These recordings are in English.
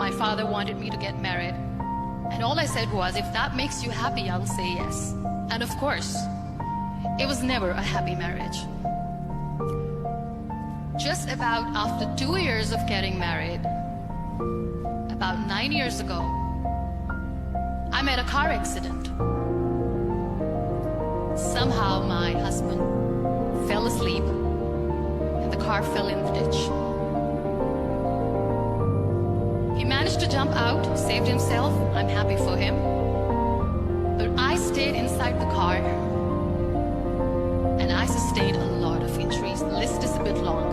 My father wanted me to get married. And all I said was, if that makes you happy, I will say yes. And of course, it was never a happy marriage. Just about after 2 years of getting married, about 9 years ago, I met a car accident. Somehow my husband fell asleep and the car fell in the ditch. He managed to jump out, saved himself. I'm happy for him. But I stayed inside the car and I sustained a lot of injuries. The list is a bit long.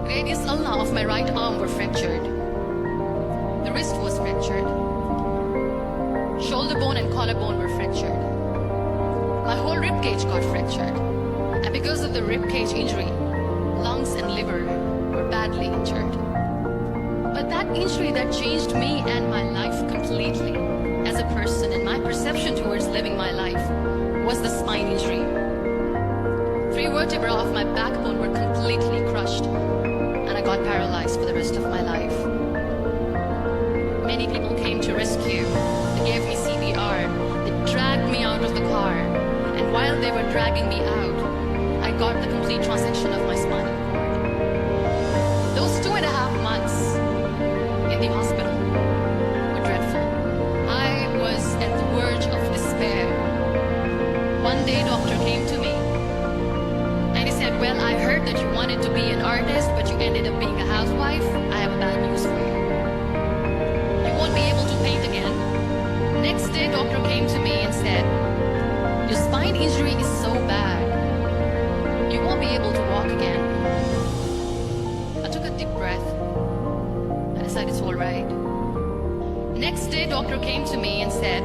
Radius ulna of my right arm were fractured. The wrist was fractured. Shoulder bone and collarbone were fractured. My whole rib cage got fractured. And because of the rib cage injury, lungs and liver were badly injured. But that injury that changed me and my life completely as a person and my perception towards living my life was the spine injury. 3 vertebrae of my backbone were completely crushed and I got paralyzed for the rest of my life. Many people came to rescue. They gave me CPR. They dragged me out of the car. And while they were dragging me out, I got the complete transection of my spinal cord. Those 2.5 months in the hospital were dreadful. I was at the verge of despair. One day, doctor came to me and he said, well, I heard that you wanted to be an artist, but you ended up being a housewife. I have bad news for you. You won't be able to paint again. Next day, doctor came to me and said, your spine injury is so bad, you won't be able to walk again. I took a deep breath and I said, it's all right. Next day, doctor came to me and said,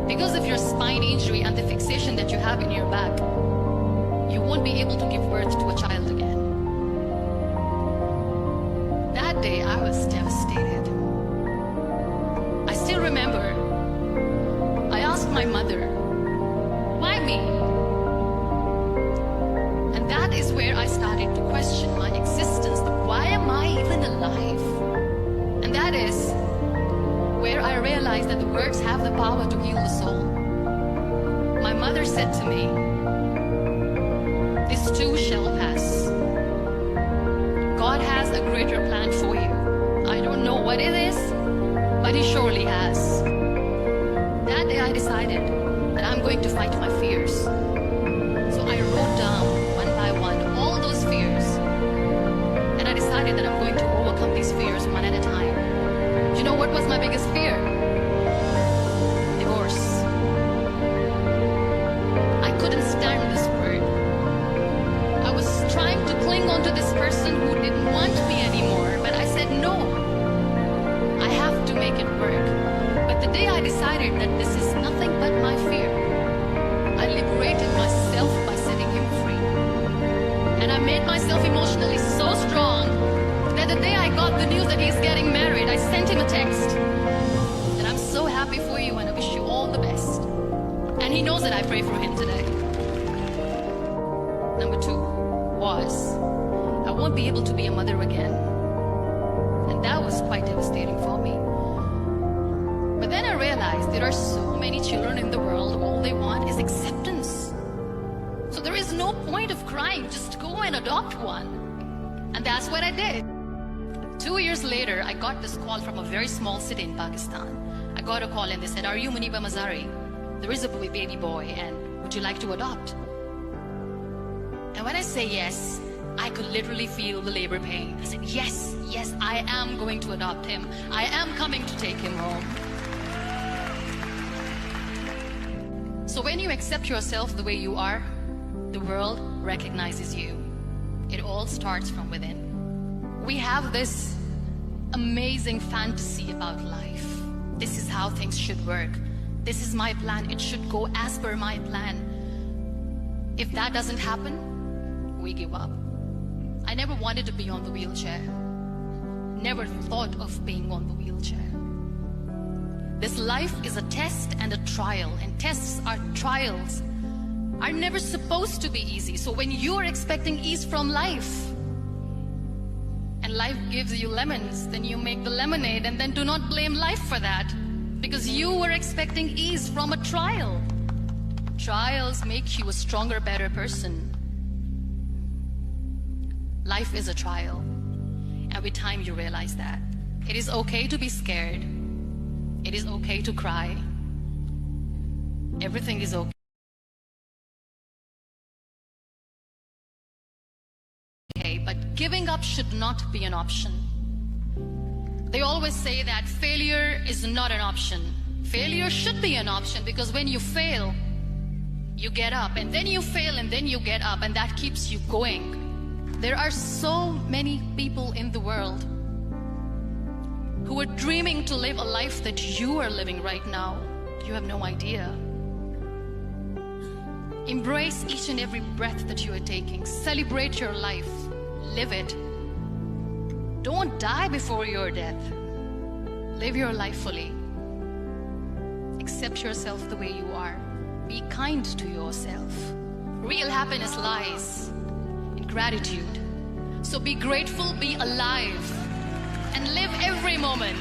because of your spine injury and the fixation that you have in your back, you won't be able to give birth to a child again. That day, I was devastated. I still remember, I asked my mother, why me? And that is where I started to question my existence. Why am I even alive? And that is where I realized that the words have the power to heal the soul. My mother said to me, this too shall pass. God has a greater plan for you. I don't know what it is, but He surely has. That day I decided that I'm going to fight my fears. So I wrote down one by one all those fears. And I decided that I'm going to overcome these fears one at a time. Do you know what was my biggest fear? Divorce. I couldn't stand this word. I was trying to cling on to this person who didn't want me anymore, but I said no. I have to make it work. But the day I decided that this is nothing but my fear, I liberated myself by setting him free. And I made myself emotionally so strong that the day I got the news that he's getting married, I sent him a text that I'm so happy for you and I wish you all the best. And he knows that I pray for him today. Number 2 was, I won't be able to be a mother again. And that was quite devastating for me. But then I realized there are so many children in the world, all they want is acceptance. So there is no point of crying, just go and adopt one. And that's what I did. 2 years later, I got this call from a very small city in Pakistan. I got a call and they said, are you MUNIBA MAZARI? There is a baby boy and would you like to adopt? And when I say yes, I could literally feel the labor pain. I said, yes, yes, I am going to adopt him. I am coming to take him home. So when you accept yourself the way you are, the world recognizes you. It all starts from within. We have this amazing fantasy about life. This is how things should work. This is my plan. It should go as per my plan. If that doesn't happen, we give up. I never wanted to be on the wheelchair. Never thought of being on the wheelchair. This life is a test and a trial, and tests are trials are never supposed to be easy. So when you're expecting ease from life, and and life gives you lemons, then you make the lemonade, and then do not blame life for that, because you were expecting ease from a trial. Trials make you a stronger, better person. Life is a trial, and with time you realize that. It is okay to be scared. It is okay to cry. Everything is okay. But giving up should not be an option. They always say that failure is not an option. Failure should be an option, because when you fail, you get up, and then you fail, and then you get up, and that keeps you going. There are so many people in the world who are dreaming to live a life that you are living right now. You have no idea. Embrace each and every breath that you are taking. Celebrate your life. Live it. Don't die before your death. Live your life fully. Accept yourself the way you are. Be kind to yourself. Real happiness lies in gratitude. So be grateful, be alive, and live every moment.